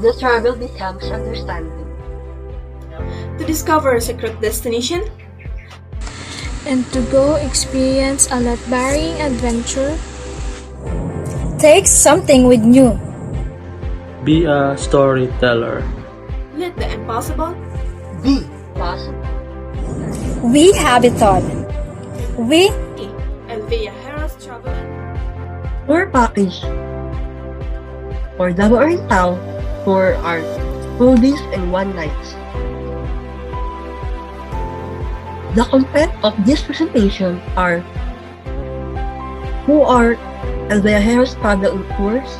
the travel becomes understanding. To discover a secret destination, and to go experience a lot-varying adventure. Take something with you. Be a storyteller. let the impossible Be possible. We have it all. We be. And VIAJEROS Travel Tour package for Davao Oriental for our 2 days and 1 night. The content of this presentation are who are VIAJEROS travel tours,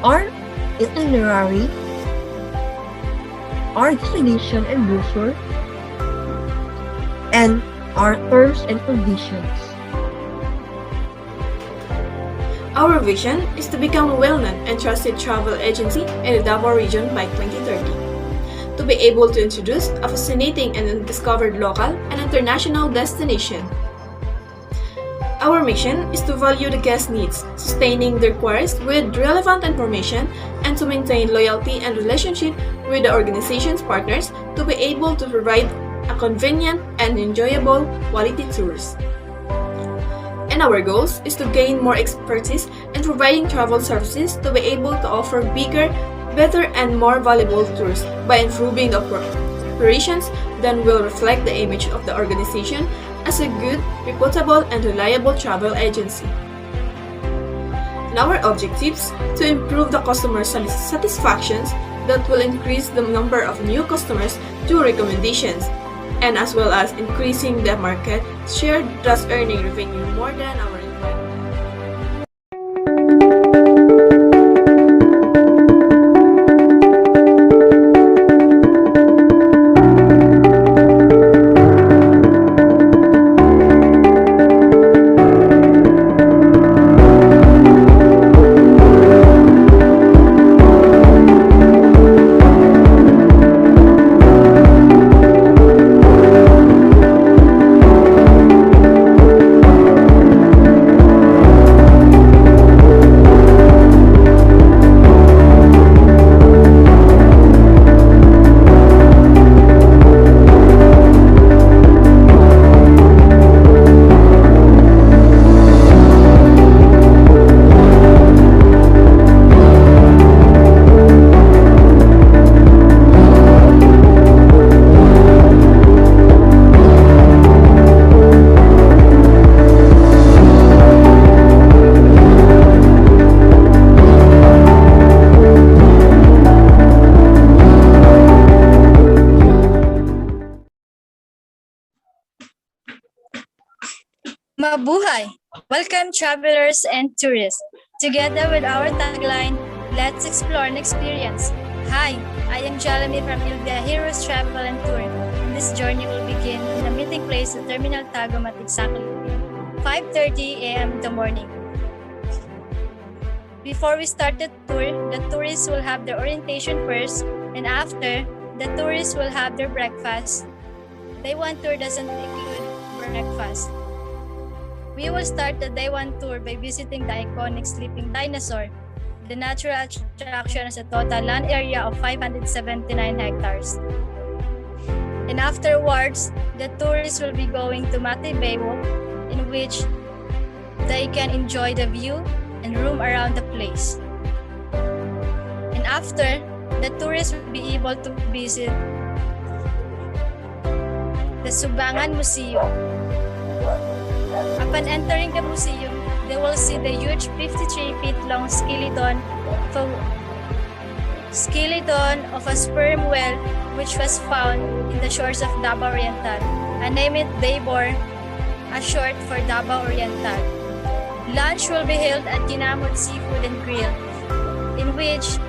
our itinerary, our destination and brochure, and our terms and conditions. Our vision is to become a well-known and trusted travel agency in the Davao region by 2030. To be able to introduce a fascinating and undiscovered local and international destination. Our mission is to value the guest needs, sustaining their queries with relevant information, and to maintain loyalty and relationship with the organization's partners to be able to provide a convenient and enjoyable quality tours. And our goals is to gain more expertise in providing travel services to be able to offer bigger, better, and more valuable tours by improving the operations that will reflect the image of the organization as a good, reputable, and reliable travel agency. And our objectives to improve the customer satisfactions that will increase the number of new customers through recommendations, and as well as increasing the market share, thus earning revenue more than our investment. Mabuhay! Welcome travelers and tourists. Together with our tagline, let's explore and experience. Hi, I am Jeremy from VIAJEROS Travel and Tour. And this journey will begin in the meeting place at Terminal Tagum at exactly 5:30 a.m. in the morning. Before we start the tour, the tourists will have their orientation first, and after, the tourists will have their breakfast. Day 1 tour doesn't include breakfast. We will start the day 1 tour by visiting the iconic sleeping dinosaur. The natural attraction has a total land area of 579 hectares. And afterwards, the tourists will be going to Mati-Baganga, in which they can enjoy the view and roam around the place. And after, the tourists will be able to visit the Subangan Museum. Upon entering the museum, they will see the huge 53 feet long skeleton of a sperm whale which was found in the shores of Davao Oriental, and name it Davao, a short for Davao Oriental. Lunch will be held at Ginamot Seafood and Grill, in which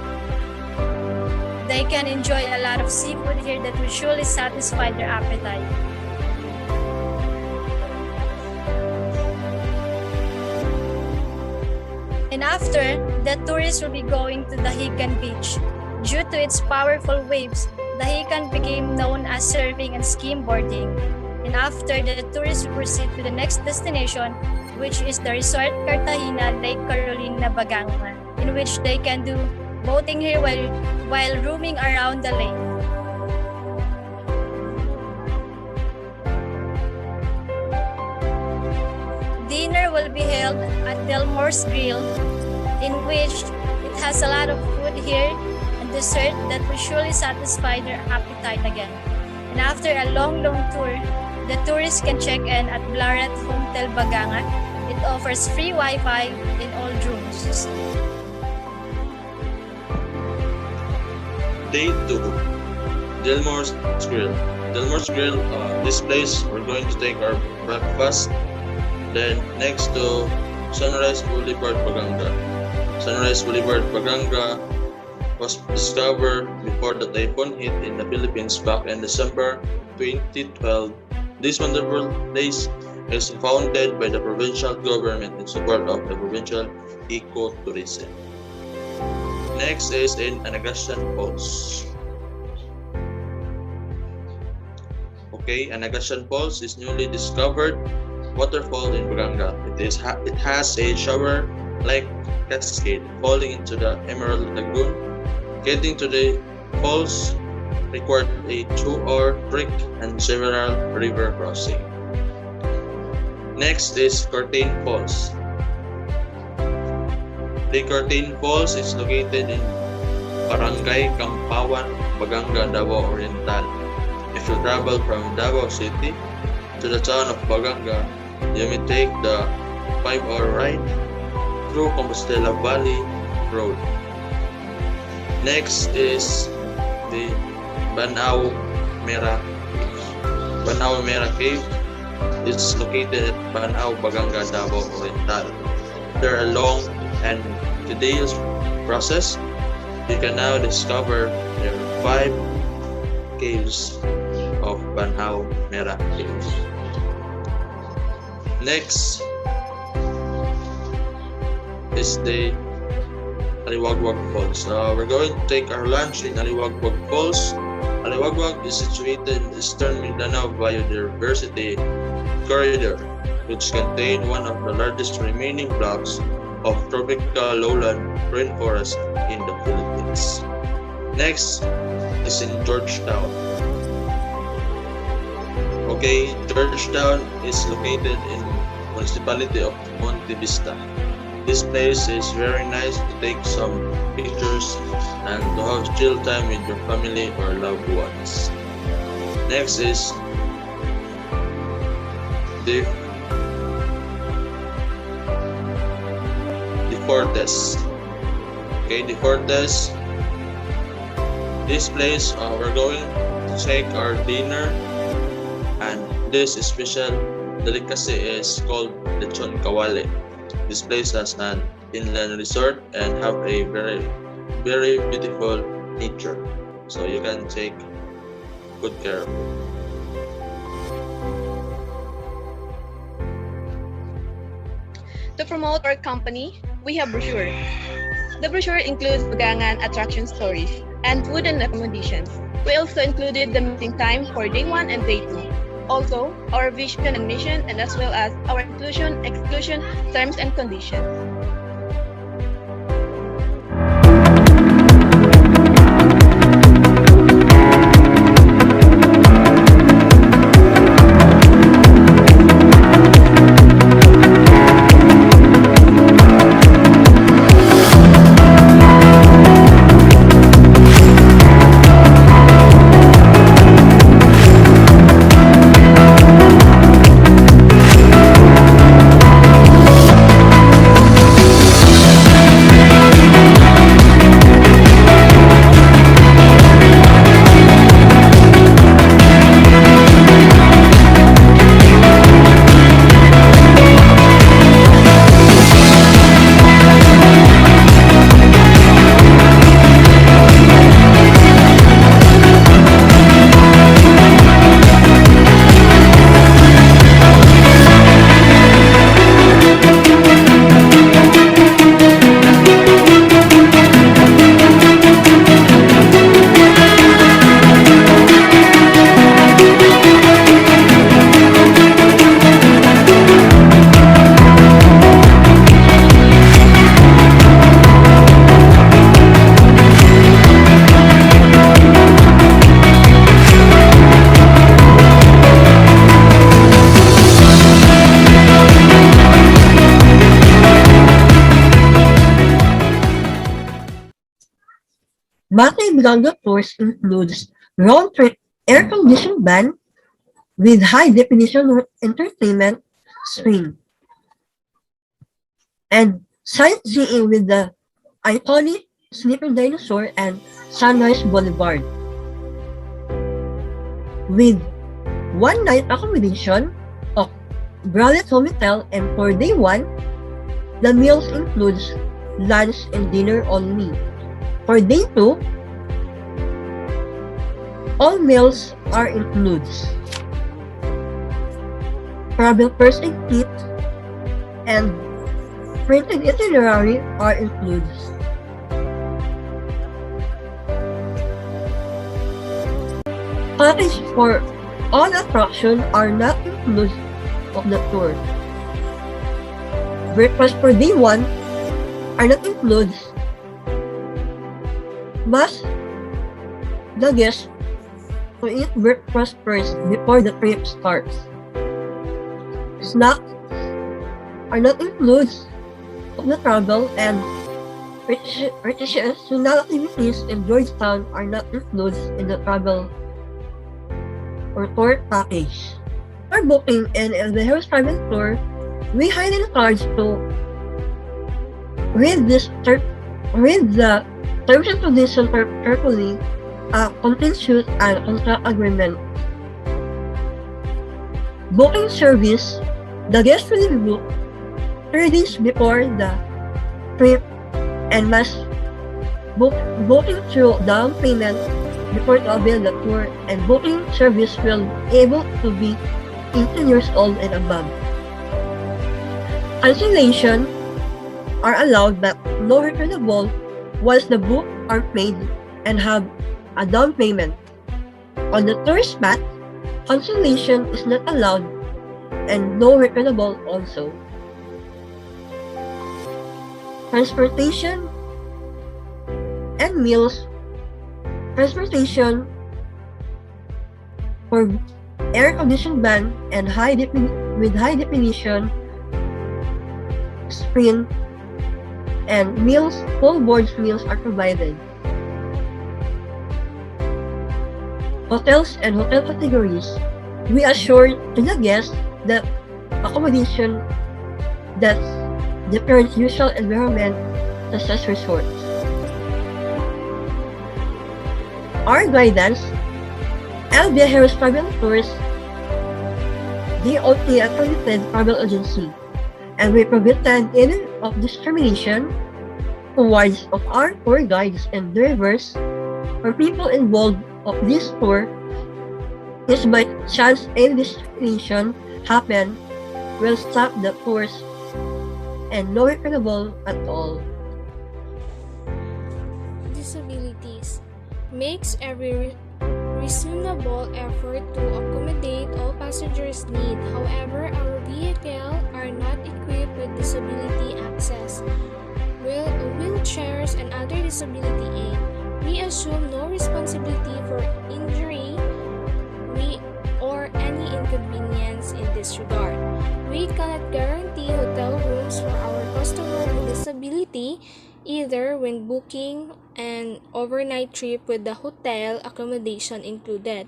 they can enjoy a lot of seafood here that will surely satisfy their appetite. And after, the tourists will be going to the Hikan Beach. Due to its powerful waves, the Hikan became known as surfing and skimboarding. And after, the tourists will proceed to the next destination, which is the Resort Cartagena Lake Carolina Baganga, in which they can do boating here while roaming around the lake. Dinner will be held at Delmore's Grill, in which it has a lot of food here and dessert that will surely satisfy their appetite again. And after a long tour, the tourists can check in at Blaret Hotel Baganga. It offers free Wi-Fi in all rooms. Day 2, Delmore's Grill. Delmore's Grill, this place we're going to take our breakfast. Then next to Sunrise Boulevard, Baganga. Sunrise Boulevard, Baganga was discovered before the typhoon hit in the Philippines back in December 2012. This wonderful place is founded by the provincial government in support of the provincial ecotourism. Next is in Anagasan Falls. Okay, Anagasan Falls is newly discovered waterfall in Baganga. It has a shower-like cascade falling into the Emerald Lagoon. Getting to the falls required a 2-hour trek and several river crossing. Next is Curtain Falls. The Curtain Falls is located in Barangay Kampawan, Baganga, Davao Oriental. If you travel from Davao City to the town of Baganga, you may take the 5-hour ride through Compostela Valley Road. Next is the Banao Mera Cave. Banao Mera Cave is located at Banao, Baganga, Davao Oriental. After a long and tedious process, you can now discover the 5 caves of Banao Mera Cave. Next is the Aliwagwag Falls. We're going to take our lunch in Aliwagwag Falls. Aliwagwag is situated in eastern Mindanao Biodiversity Corridor, which contains one of the largest remaining blocks of tropical lowland rainforest in the Philippines. Next is in Georgetown. Okay, Georgetown is located in municipality of Monte Vista. This place is very nice to take some pictures and to have chill time with your family or loved ones. Next is the Fortes. Okay, the Fortes. This place we're going to take our dinner, and this special delicacy is called lechon kawale. This place has an inland resort and have a very beautiful nature, so you can take good care of it. To promote our company, we have brochure. The brochure includes Bagangan attraction stories and food and accommodations. We also included the meeting time for day 1 and day 2. Also, our vision and mission, and as well as our inclusion, exclusion, terms and conditions. Mati-Baganga tours includes round-trip air-conditioned van with high-definition entertainment screen and sightseeing with the iconic Sleeping Dinosaur and Sunrise Boulevard. With one-night accommodation of GERALD Hotel, and for day 1, the meals includes lunch and dinner only. For day 2, all meals are includes. Travel first aid kit and printed itinerary are includes. Package for all attractions are not included of the tour. Breakfast for day 1 are not included, but the guest to eat breakfast first before the trip starts. Snacks are not included of the travel, and recreational activities in Georgetown are not included in the travel or tour package. For booking an VIAJEROS private tour, we highly encourage to read the terms and conditions carefully, constitute and contract agreement. Booking service: the guest will be booked 3 days before the trip and must booking through down payment before to avail the tour, and booking service will be able to be 18 years old and above. Cancellation are allowed but no returnable once the book are paid and have a down payment. On the tourist spot, cancellation is not allowed and no returnable also. Transportation and meals. Transportation for air-conditioned van and with high-definition screen and meals, full board meals are provided. Hotels and hotel categories. We assure to the guests that accommodation that's the parents' usual environment such as resorts. Our guidance: VIAJEROS Travel Tours, DOT accredited travel agency, and we prevented any of discrimination towards of our tour guides and drivers or people involved of this tour. Is by chance any discrimination happen, will stop the tours and no returnable at all. Disabilities makes every reasonable effort to accommodate all passengers' need. However, our vehicles are not equipped with disability access, wheelchairs, and other disability aid. We assume no responsibility for injury or any inconvenience in this regard. We cannot guarantee hotel rooms for our customer with disability, either when booking an overnight trip with the hotel accommodation included.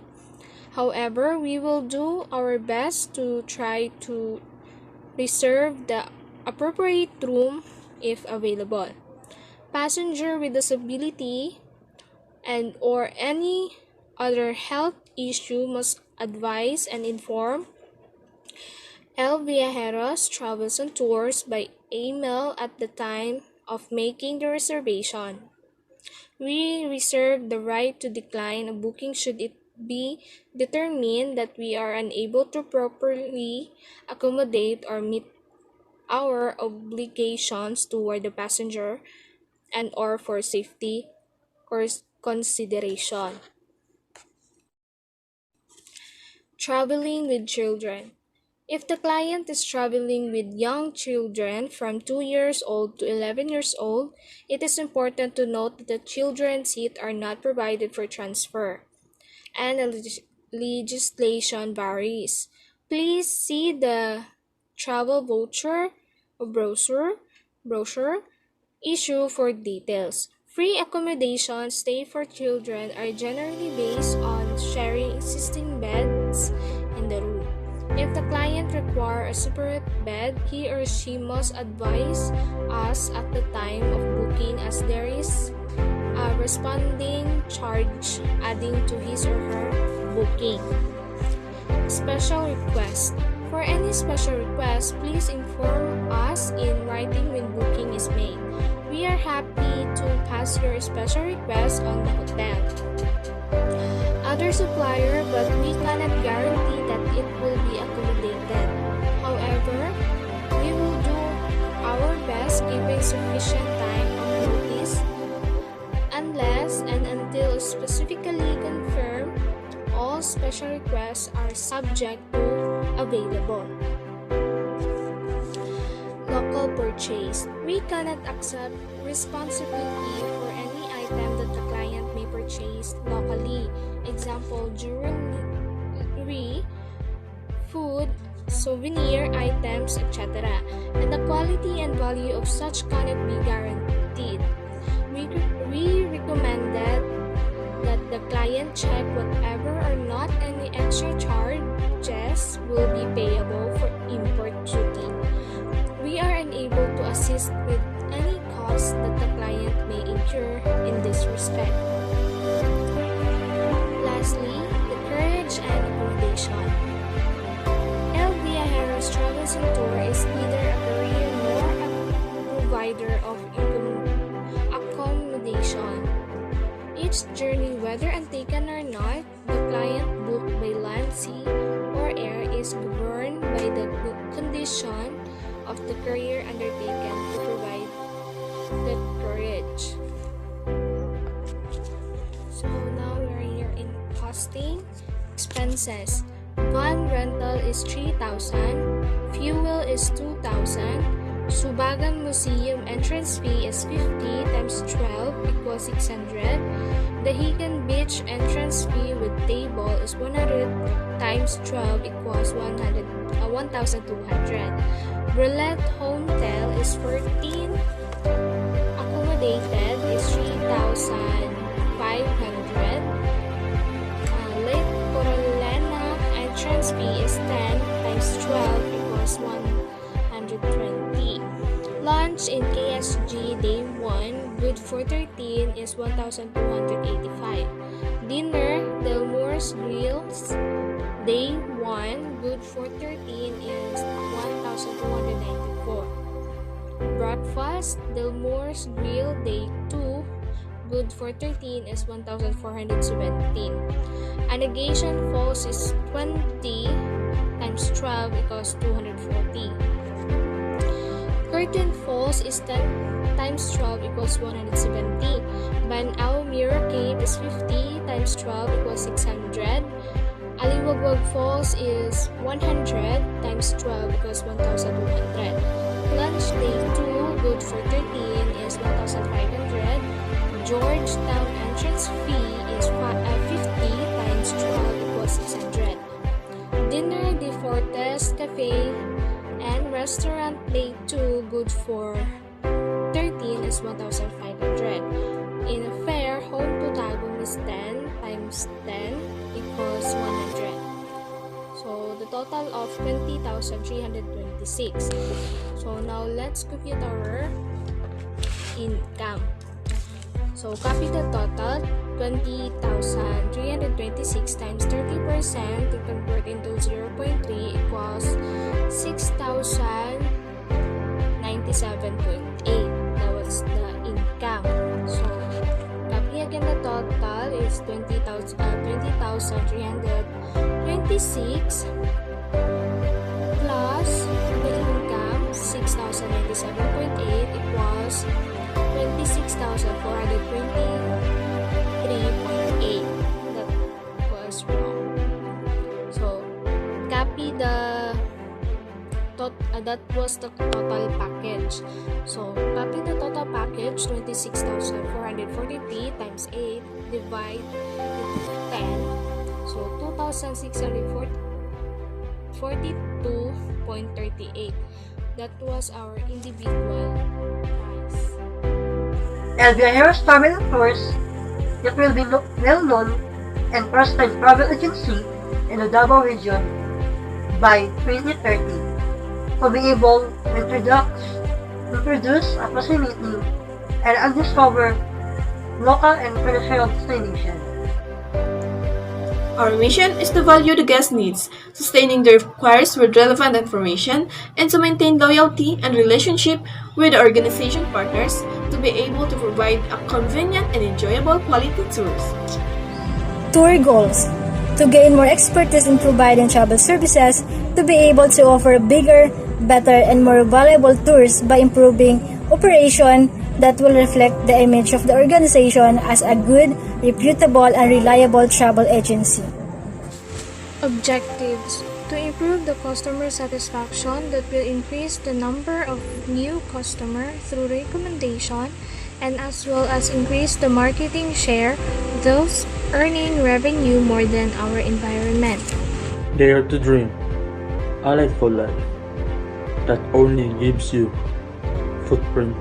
However, we will do our best to try to reserve the appropriate room if available. Passenger with disability and or any other health issue must advise and inform VIAJEROS Travels and Tours by email at the time of making the reservation. We reserve the right to decline a booking should it be determined that we are unable to properly accommodate or meet our obligations toward the passenger and or for safety consideration. Traveling with children. If the client is traveling with young children from 2 years old to 11 years old, it is important to note that the children's seats are not provided for transfer, and the legislation varies. Please see the travel voucher or brochure issue for details. Free accommodation stay for children are generally based on sharing existing beds in the room. If the client requires a separate bed, he or she must advise us at the time of booking, as there is a corresponding charge adding to his or her booking. Special request. For any special request, please inform us in writing when booking is made. We are happy to pass your special request on the hotel. Other supplier, but we cannot guarantee that it will be accommodated. However, we will do our best giving sufficient time of notice, unless and until specifically confirmed. All special requests are subject to available. Local purchase. We cannot accept responsibility for any item that the client may purchase locally. Example, jewelry, food, souvenir items, etc. And the quality and value of such cannot be guaranteed. We recommended that the client check whatever or not any extra charges will be payable for import duty. We are unable to assist with any cost that the client may incur in this respect. Lastly, the carriage and accommodation. El VIAJEROS Travels and Tour is neither a courier nor a provider of accommodation. Each journey, whether undertaken or not, the client booked by land, sea, or air is governed by the condition of the courier undertaken to provide the carriage. So now we are here in costing. Expenses. Van rental is 3,000, fuel is 2,000, Subagan Museum entrance fee is 50 times 12 equals 600. The Higan Beach entrance fee with table is 100 times 12 equals 1,200. Roulette Hotel is 14. Accommodated is 3,500. Lake Coralena entrance fee is 10 times 12 equals 120. Lunch in KSG Day 1, good for 13, is 1,285. Dinner, Delmore's Grills Day 1, good for 13, is 1,294. Breakfast, Delmore's Grill Day 2, good for 13, is 1,417. Annegation Falls is 20 times 12 equals 240. Curtain Falls is 10 times 12 equals 170. Banao Mirror Cave is 50 times 12 equals 600. Aliwagwag Falls is 100 times 12 equals 1,200. Lunch Day 2, good for 13, is 1,500. Georgetown entrance fee is 50 times 12 equals 600. Dinner de Fortes Cafe and Restaurant Day 2, good for 13, is 1,500. In a fair, home to Tagum is 10 times 10 equals 100. So the total of 20,326. So now let's compute our income. So copy the total, 20,326 times 30% to convert into 0.3 equals 6,097.8. That was the income. So copy again the total is 20,326 plus the income 6,097.8 equals 26,423.8. That was wrong. So copy the that was the total package. So copy the total package, 26,443 times 8 divide into 10. So 2,642.38. That was our individual price. El Viajeros Travel and Tours, it will be well-known and first-time travel agency in the Davao region by 2030 to be able to introduce a fascinating and undiscovered local and international destination. Our mission is to value the guest needs, sustaining their requires with relevant information, and to maintain loyalty and relationship with the organization partners to be able to provide a convenient and enjoyable quality tours. Tour goals: to gain more expertise in providing travel services, to be able to offer bigger, better, and more valuable tours by improving operation that will reflect the image of the organization as a good, reputable, and reliable travel agency. Objectives: to improve the customer satisfaction that will increase the number of new customers through recommendation and as well as increase the marketing share, thus earning revenue more than our environment. Dare to dream. A lightful life that only gives you footprint.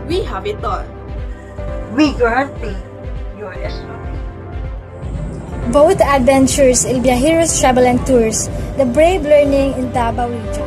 We have it all. We guarantee your SOP. Both Adventures El Viajeros Travel and Tours, the brave learning in Davao region.